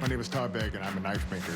name is Todd Begg, and I'm a knife maker.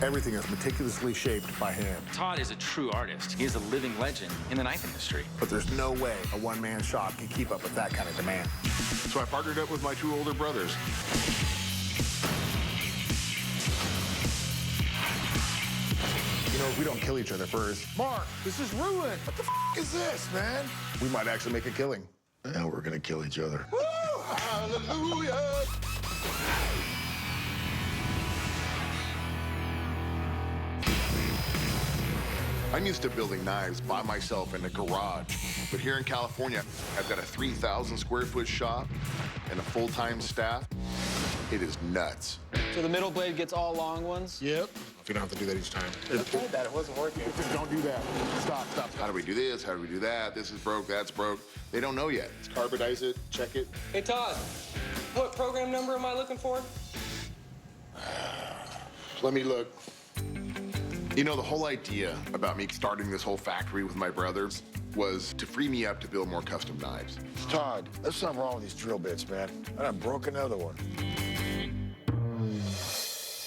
Everything is meticulously shaped by hand. Todd is a true artist. He is a living legend in the knife industry. But there's no way a one-man shop can keep up with that kind of demand. So I partnered up with my two older brothers. You know, if we don't kill each other first, Mark, this is ruined. What the is this, man? We might actually make a killing. Now we're gonna kill each other. Woo! Hallelujah! I'm used to building knives by myself in a garage. But here in California, I've got a 3,000 square foot shop and a full-time staff. It is nuts. So the middle blade gets all long ones? Yep. You don't have to do that each time. I tried that, it wasn't working. Just don't do that. Stop, stop. How do we do this? How do we do that? This is broke, that's broke. They don't know yet. Let's carbonize it, check it. Hey, Todd, what program number am I looking for? Let me look. You know, the whole idea about me starting this whole factory with my brothers was to free me up to build more custom knives. Todd, there's something wrong with these drill bits, man. And I broke another one.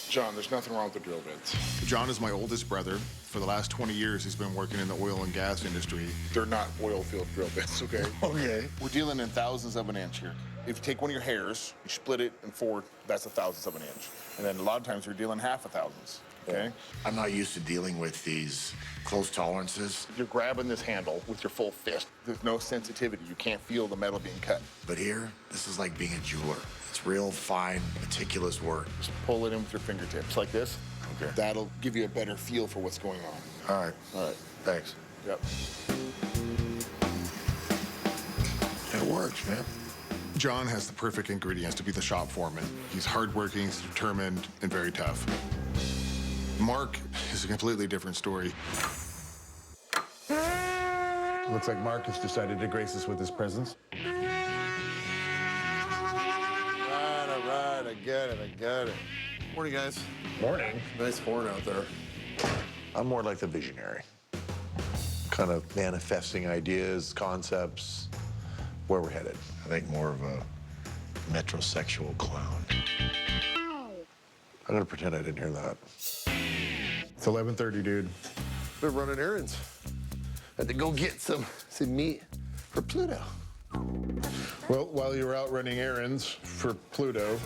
John, there's nothing wrong with the drill bits. John is my oldest brother. For the last 20 years, he's been working in the oil and gas industry. They're not oil field drill bits, okay? Okay. We're dealing in thousandths of an inch here. If you take one of your hairs, you split it in four, that's a thousandth of an inch. And then a lot of times we're dealing half a thousandths, okay? I'm not used to dealing with these close tolerances. You're grabbing this handle with your full fist. There's no sensitivity. You can't feel the metal being cut. But here, this is like being a jeweler. It's real fine, meticulous work. Just pull it in with your fingertips like this. Okay. That'll give you a better feel for what's going on. All right. All right. Thanks. Yep. It works, man. John has the perfect ingredients to be the shop foreman. He's hardworking, he's determined, and very tough. Mark is a completely different story. Looks like Mark has decided to grace us with his presence. All right, I got it. Morning, guys. Morning. Nice horn out there. I'm more like the visionary. Kind of manifesting ideas, concepts, where we're headed. I think more of a metrosexual clown. I'm gonna pretend I didn't hear that. It's 11:30, dude. Been running errands. Had to go get some meat for Pluto. Well, while you were out running errands for Pluto,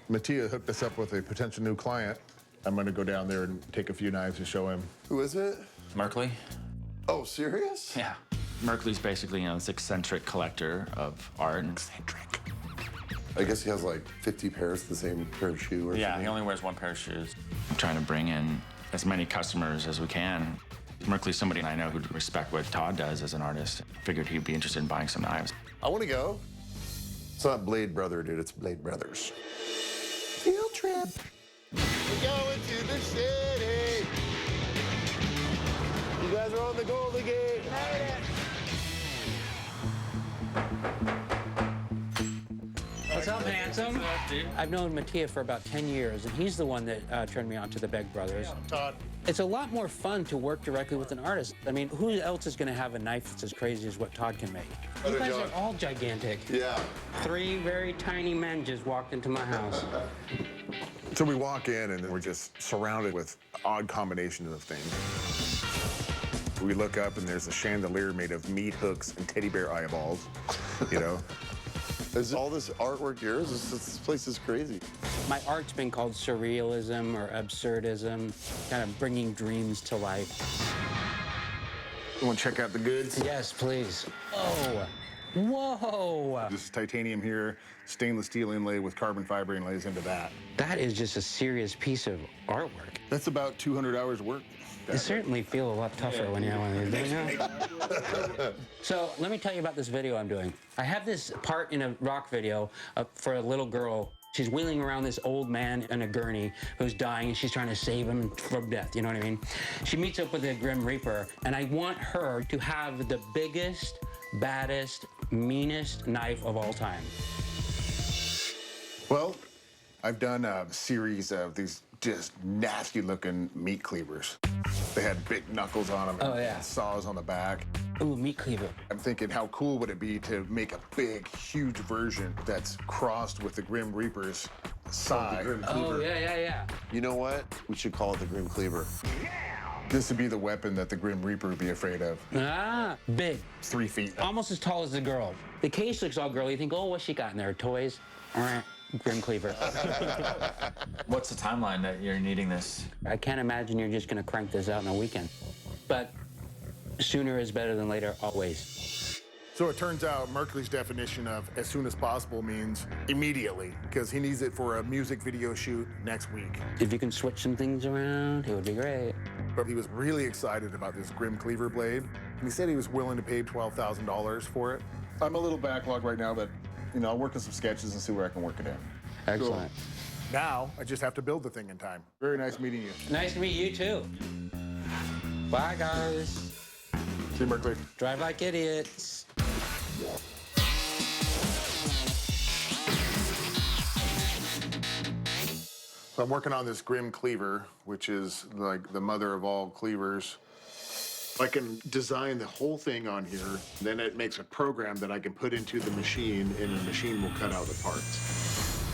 Mattia hooked us up with a potential new client. I'm gonna go down there and take a few knives to show him. Who is it? Merkley? Oh, serious? Yeah. Merkley's basically, this eccentric collector of art. Eccentric. I guess he has like 50 pairs of the same pair of shoes. Or Yeah, something. he only wears one pair of shoes. I'm trying to bring in as many customers as we can. Merkley's somebody I know who'd respect what Todd does as an artist. Figured he'd be interested in buying some knives. I want to go. It's not Blade Brother, dude. It's Blade Brothers. Field trip. We're going to the city. You guys are on the Golden Gate. What's up, handsome? I've known Mattia for about 10 years, and he's the one that turned me on to the Begg brothers. Todd. It's a lot more fun to work directly with an artist. I mean, who else is going to have a knife that's as crazy as what Todd can make? You guys are all gigantic. Yeah. 3 very tiny men just walked into my house. So we walk in and we're just surrounded with odd combinations of things. We look up and there's a chandelier made of meat hooks and teddy bear eyeballs, you know. Is all this artwork yours? This place is crazy. My art's been called surrealism or absurdism, kind of bringing dreams to life. You want to check out the goods? Yes, please. Oh, whoa. This is titanium here, stainless steel inlay with carbon fiber inlays into that. That is just a serious piece of artwork. That's about 200 hours work. You certainly feel a lot tougher when you have one of these, don't you? So let me tell you about this video I'm doing. I have this part in a rock video for a little girl. She's wheeling around this old man in a gurney who's dying, and she's trying to save him from death, you know what I mean? She meets up with the Grim Reaper, and I want her to have the biggest, baddest, meanest knife of all time. Well, I've done a series of these just nasty looking meat cleavers. They had big knuckles on them and Oh, yeah. saws on the back. Ooh, meat cleaver. I'm thinking, how cool would it be to make a big, huge version that's crossed with the Grim Reaper's side? Oh, yeah. You know what? We should call it the Grim Cleaver. This would be the weapon that the Grim Reaper would be afraid of. Ah, big. 3 feet. Almost as tall as the girl. The case looks all girly. You think, oh, what's she got in there? Toys? Grim cleaver. What's the timeline that you're needing this? I can't imagine you're just going to crank this out in a weekend. But sooner is better than later, always. So it turns out Merkley's definition of as soon as possible means immediately, because he needs it for a music video shoot next week. If you can switch some things around, it would be great. But he was really excited about this Grim Cleaver blade, and he said he was willing to pay $12,000 for it. I'm a little backlogged right now, but I'll work on some sketches and see where I can work it in. Excellent. Now, I just have to build the thing in time. Very nice meeting you. Nice to meet you, too. Bye, guys. See you, Merkley. Drive like idiots. So I'm working on this Grim Cleaver, which is like the mother of all cleavers. I can design the whole thing on here, then it makes a program that I can put into the machine, and the machine will cut out the parts.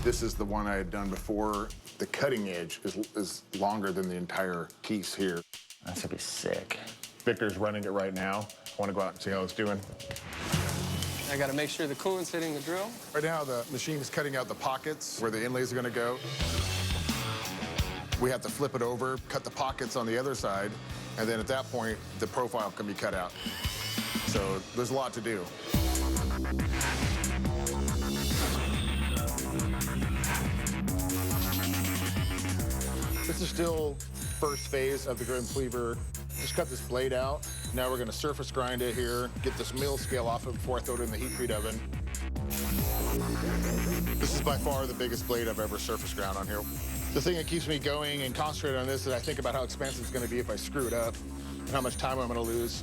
This is the one I had done before. The cutting edge is longer than the entire piece here. That's gonna be sick. Victor's running it right now. I want to go out and see how it's doing. I gotta make sure the coolant's hitting the drill. Right now, the machine is cutting out the pockets where the inlays are going to go. We have to flip it over, cut the pockets on the other side, and then at that point, the profile can be cut out. So there's a lot to do. This is still first phase of the Grim Cleaver. Just cut this blade out. Now we're gonna surface grind it here, get this mill scale off it before I throw it in the heat treat oven. This is by far the biggest blade I've ever surface ground on here. The thing that keeps me going and concentrated on this is I think about how expensive it's gonna be if I screw it up and how much time I'm gonna lose.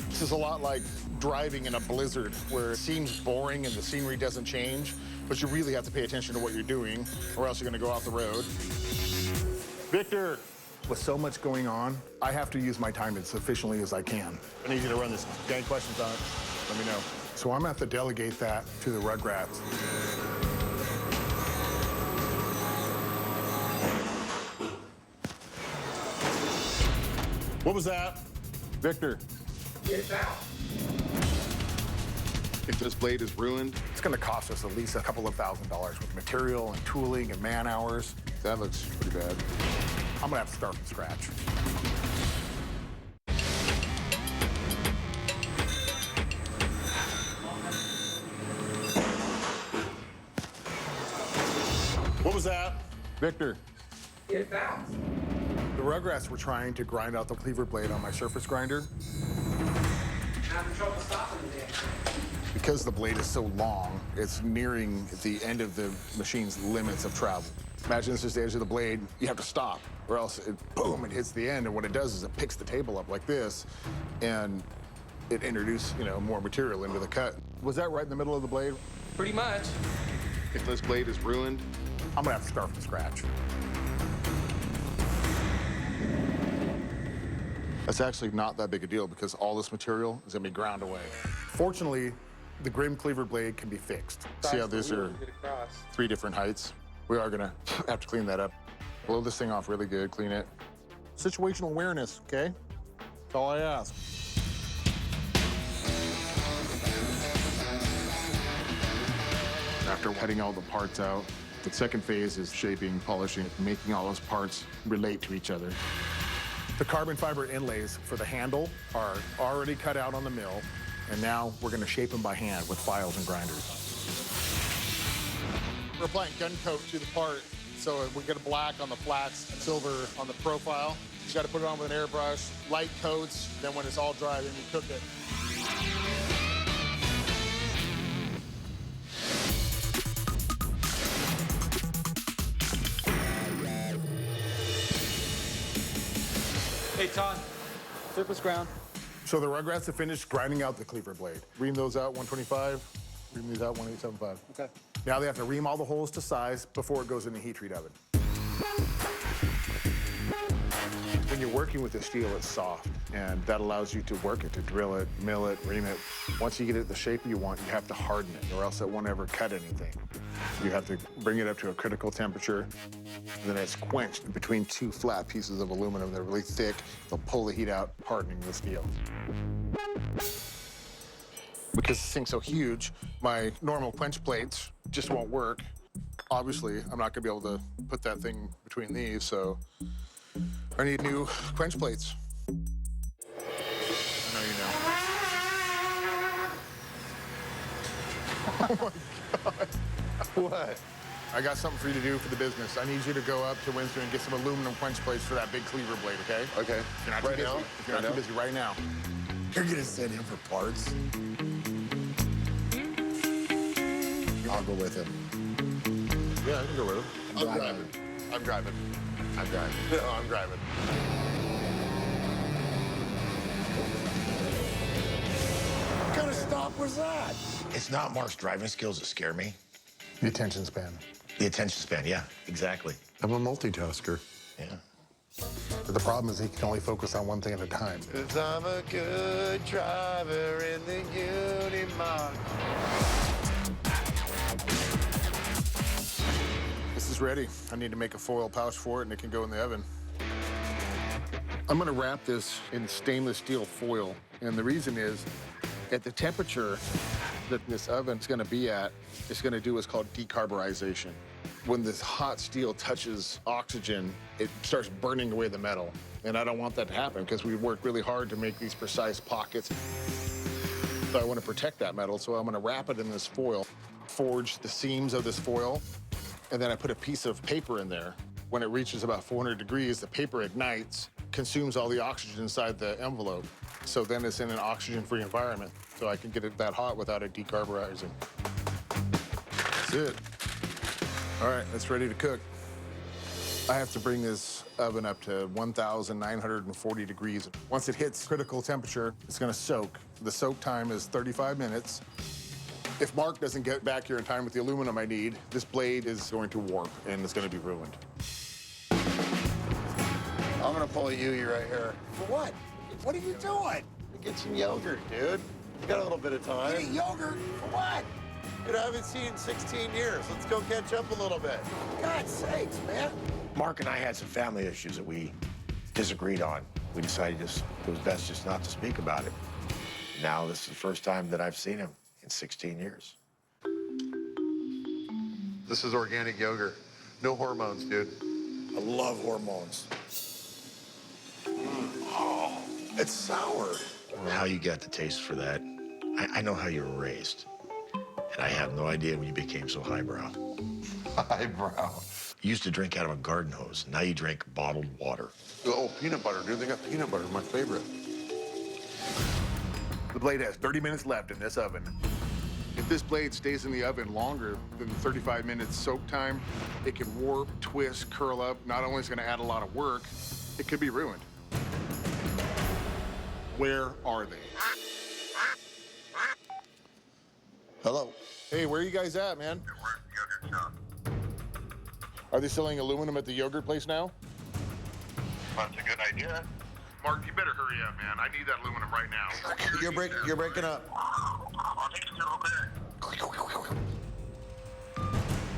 This is a lot like driving in a blizzard where it seems boring and the scenery doesn't change, but you really have to pay attention to what you're doing or else you're gonna go off the road. Victor! With so much going on, I have to use my time as efficiently as I can. I need you to run this. Got any questions on it? Let me know. So I'm gonna have to delegate that to the Rugrats. What was that? Victor. Get down. If this blade is ruined, it's gonna cost us at least a couple of $1,000s with material and tooling and man hours. That looks pretty bad. I'm gonna have to start from scratch. What was that? Victor. Get down. The Rugrats were trying to grind out the cleaver blade on my surface grinder. Having trouble stopping the damn thing. Because the blade is so long, it's nearing the end of the machine's limits of travel. Imagine this is the edge of the blade, you have to stop, or else boom, it hits the end, and what it does is it picks the table up like this, and it introduces, more material into the cut. Was that right in the middle of the blade? Pretty much. If this blade is ruined, I'm gonna have to start from scratch. That's actually not that big a deal because all this material is gonna be ground away. Fortunately, the Grim Cleaver blade can be fixed. See how these are 3 different heights? We are gonna have to clean that up. Blow this thing off really good, clean it. Situational awareness, okay? That's all I ask. After cutting all the parts out, the second phase is shaping, polishing, making all those parts relate to each other. The carbon fiber inlays for the handle are already cut out on the mill, and now we're gonna shape them by hand with files and grinders. We're applying gun coat to the part, so we get a black on the flats and silver on the profile. You gotta put it on with an airbrush, light coats, then when it's all dry, then you cook it. Hey, Todd. Surface ground. So the Rugrats have finished grinding out the cleaver blade. Ream those out 125, ream these out 1875. Okay. Now they have to ream all the holes to size before it goes in the heat treat oven. When you're working with the steel, it's soft, and that allows you to work it, to drill it, mill it, ream it. Once you get it the shape you want, you have to harden it, or else it won't ever cut anything. You have to bring it up to a critical temperature, and then it's quenched between two flat pieces of aluminum. They're really thick. They'll pull the heat out, hardening the steel. Because this thing's so huge, my normal quench plates just won't work. Obviously, I'm not gonna be able to put that thing between these, so I need new quench plates. I know you know. Oh my God. What? I got something for you to do for the business. I need you to go up to Windsor and get some aluminum quench plates for that big cleaver blade, okay? Okay. If you're not Right too busy, now? if you're not too busy right now. You're gonna send him for parts? I'll go with him. Yeah, I can go with it. I'm driving. I'm driving. I'm driving. No, I'm driving. What kind of stop was that? It's not Mark's driving skills that scare me. The attention span. The attention span, yeah, exactly. I'm a multitasker. Yeah. But the problem is he can only focus on one thing at a time. 'Cause I'm a good driver in the Unimog. This is ready. I need to make a foil pouch for it, and it can go in the oven. I'm gonna wrap this in stainless steel foil, and the reason is, at the temperature that this oven's gonna be at, it's gonna do what's called decarburization. When this hot steel touches oxygen, it starts burning away the metal. And I don't want that to happen because we work really hard to make these precise pockets. So I want to protect that metal, so I'm gonna wrap it in this foil, forge the seams of this foil, and then I put a piece of paper in there. When it reaches about 400 degrees, the paper ignites, consumes all the oxygen inside the envelope. So then it's in an oxygen-free environment, so I can get it that hot without it decarburizing. That's it. All right, it's ready to cook. I have to bring this oven up to 1,940 degrees. Once it hits critical temperature, it's gonna soak. The soak time is 35 minutes. If Mark doesn't get back here in time with the aluminum I need, this blade is going to warp and it's gonna be ruined. I'm gonna pull a Yui right here. For what? What are you doing? Get some yogurt, dude. You got a little bit of time. Eating yogurt? For what? Dude, I haven't seen you in 16 years. Let's go catch up a little bit. God's sakes, man. Mark and I had some family issues that we disagreed on. We decided it was best just not to speak about it. Now this is the first time that I've seen him in 16 years. This is organic yogurt. No hormones, dude. I love hormones. Oh, it's sour. How you got the taste for that, I know how you were raised. And I have no idea when you became so highbrow. Highbrow. You used to drink out of a garden hose. Now you drink bottled water. Oh, peanut butter, dude. They got peanut butter, my favorite. The blade has 30 minutes left in this oven. If this blade stays in the oven longer than 35 minutes soak time, it can warp, twist, curl up. Not only is it gonna add a lot of work, it could be ruined. Where are they? Hello. Hey, where are you guys at, man? Where's the yogurt shop? Are they selling aluminum at the yogurt place now? That's a good idea. Mark, you better hurry up, man. I need that aluminum right now. You're breaking up. I'll take you over there.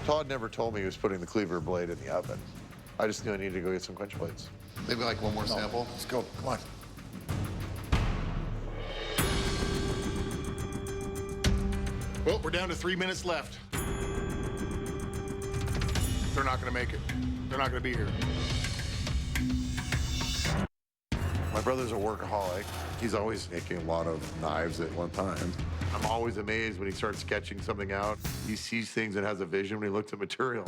Todd never told me he was putting the cleaver blade in the oven. I just knew I needed to go get some quench plates. Maybe like one more sample? Let's go. Come on. Well, we're down to 3 minutes left. They're not gonna make it. They're not gonna be here. My brother's a workaholic. He's always making a lot of knives at one time. I'm always amazed when he starts sketching something out. He sees things and has a vision when he looks at material.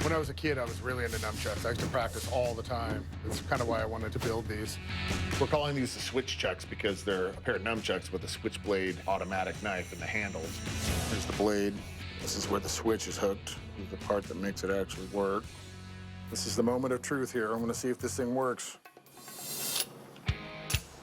When I was a kid, I was really into nunchucks. I used to practice all the time. That's kind of why I wanted to build these. We're calling these the switch chucks because they're a pair of nunchucks with a switchblade automatic knife in the handles. Here's the blade. This is where the switch is hooked. This is the part that makes it actually work. This is the moment of truth here. I'm gonna see if this thing works.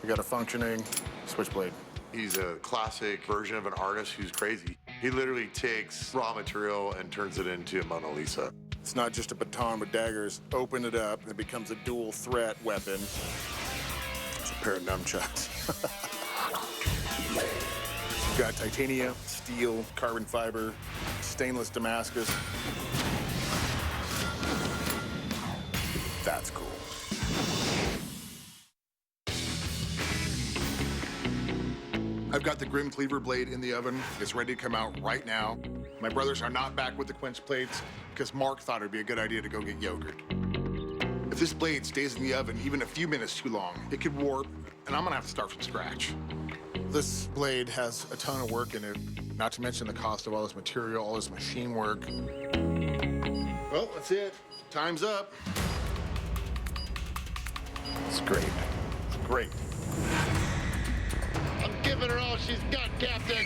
We got a functioning switchblade. He's a classic version of an artist who's crazy. He literally takes raw material and turns it into a Mona Lisa. It's not just a baton with daggers. Open it up, it becomes a dual threat weapon. It's a pair of nunchucks. You've got titanium, steel, carbon fiber, stainless Damascus. That's cool. I've got the Grim Cleaver blade in the oven. It's ready to come out right now. My brothers are not back with the quench plates because Mark thought it'd be a good idea to go get yogurt. If this blade stays in the oven even a few minutes too long, it could warp, and I'm gonna have to start from scratch. This blade has a ton of work in it, not to mention the cost of all this material, all this machine work. Well, that's it. Time's up. It's great. It's great. I'm giving her all she's got, Captain.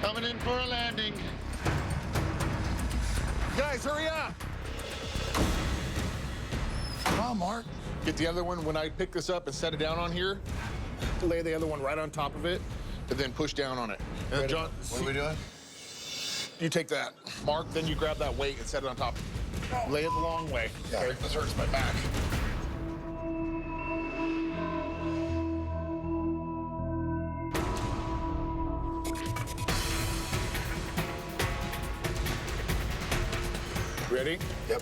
Coming in for a landing. Guys, hurry up! Come on, Mark. Get the other one. When I pick this up and set it down on here, lay the other one right on top of it, and then push down on it. And then John, What are we doing? you take that. Mark, then you grab that weight and set it on top. Lay it the long way. Yeah. Okay, this hurts my back. Ready? Yep.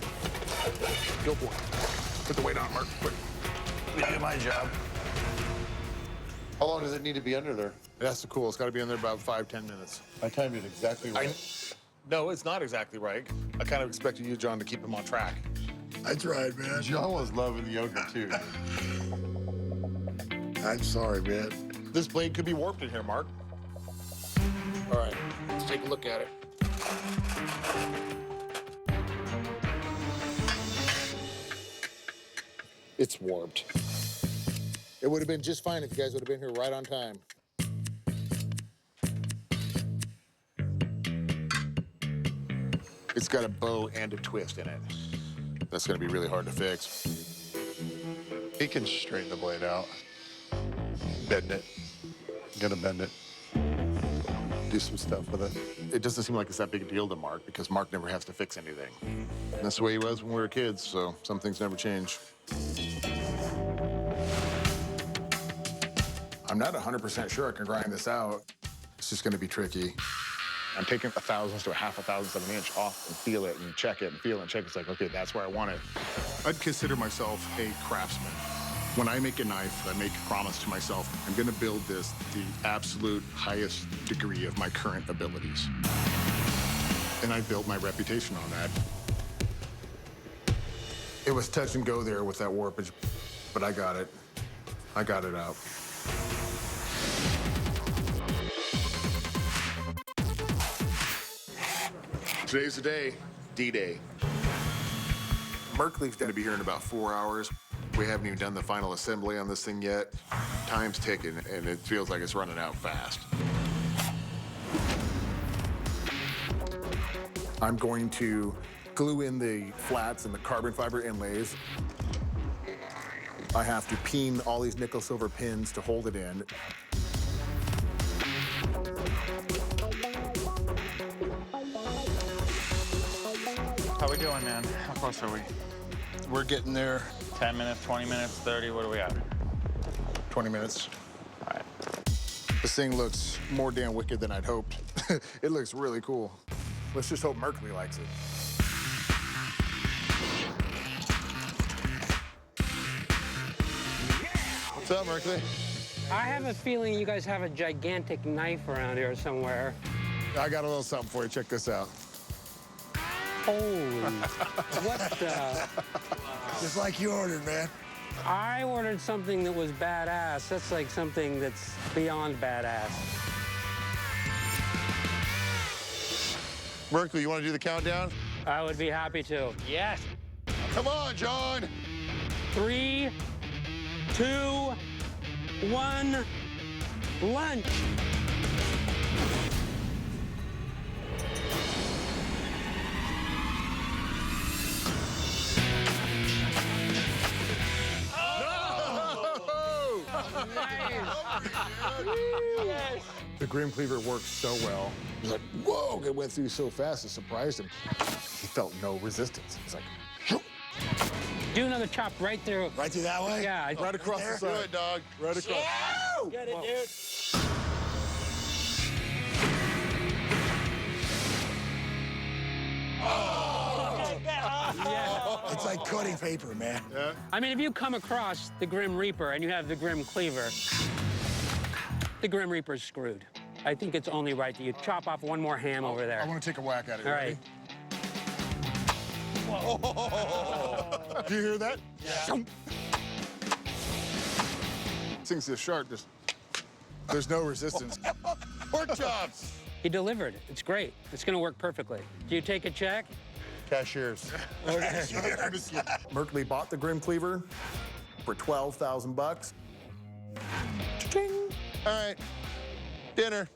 Go for it. Put the weight on, Mark. Quick. Do my job. How long does it need to be under there? That's the cool. It's got to be in there about 5-10 minutes. I timed it exactly right. No, it's not exactly right. I kind of expected you, John, to keep him on track. That's right, man. John was loving the yogurt too. I'm sorry, man. This blade could be warped in here, Mark. All right, let's take a look at it. It's warped. It would have been just fine if you guys would have been here right on time. It's got a bow and a twist in it. That's gonna be really hard to fix. He can straighten the blade out. Bend it. Gonna bend it. Do some stuff with it. It doesn't seem like it's that big a deal to Mark because Mark never has to fix anything. And that's the way he was when we were kids, so some things never change. I'm not 100% sure I can grind this out. It's just gonna be tricky. I'm taking a thousandth to a half a thousandth of an inch off and feel it and check it and feel it and check it. It's like, okay, that's where I want it. I'd consider myself a craftsman. When I make a knife, I make a promise to myself, I'm gonna build this the absolute highest degree of my current abilities. And I built my reputation on that. It was touch and go there with that warpage, but I got it. I got it out. Today's the day, D-Day. Merkley's gonna be here in about 4 hours. We haven't even done the final assembly on this thing yet. Time's ticking, and it feels like it's running out fast. I'm going to glue in the flats and the carbon fiber inlays. I have to peen all these nickel silver pins to hold it in. How we doing, man? How close are we? We're getting there. 10 minutes, 20 minutes, 30, what are we at? 20 minutes. All right. This thing looks more damn wicked than I'd hoped. It looks really cool. Let's just hope Merkley likes it. What's up, Merkley? I have a feeling you guys have a gigantic knife around here somewhere. I got a little something for you. Check this out. Holy, what the? Just like you ordered, man. I ordered something that was badass. That's like something that's beyond badass. Merkley, you want to do the countdown? I would be happy to. Yes. Come on, John. 3, 2, 1, lunch. Nice. Yes. The Grim Cleaver worked so well. He was like, whoa, it went through so fast, it surprised him. He felt no resistance. He's like, shoo. Do another chop right through. Right through that way? Yeah. Right across the Do side. it, dog. Right across. Get it, dude. It's like cutting paper, man. Yeah. I mean, if you come across the Grim Reaper and you have the Grim Cleaver, the Grim Reaper's screwed. I think it's only right that you chop off one more ham over there. I want to take a whack at it. All Ready? right. Do you hear that? Yeah. This thing's just sharp. There's no resistance. Pork chops. He delivered. It's great. It's going to work perfectly. Do you take a check? Cashiers. Merkley bought the Grim Cleaver for $12,000. Cha-ching. All right. Dinner.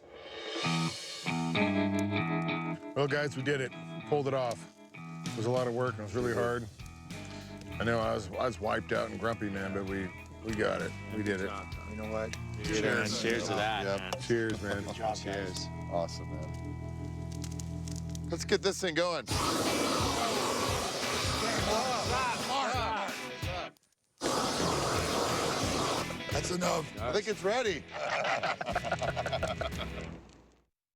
Well, guys, we did it. Pulled it off. It was a lot of work and it was really hard. I know I was wiped out and grumpy, man, but we got it. We did it. You know what? Cheers. Cheers to that. Yep. Man. Cheers, man. Cheers. Awesome, man. Let's get this thing going. That's enough. I think it's ready.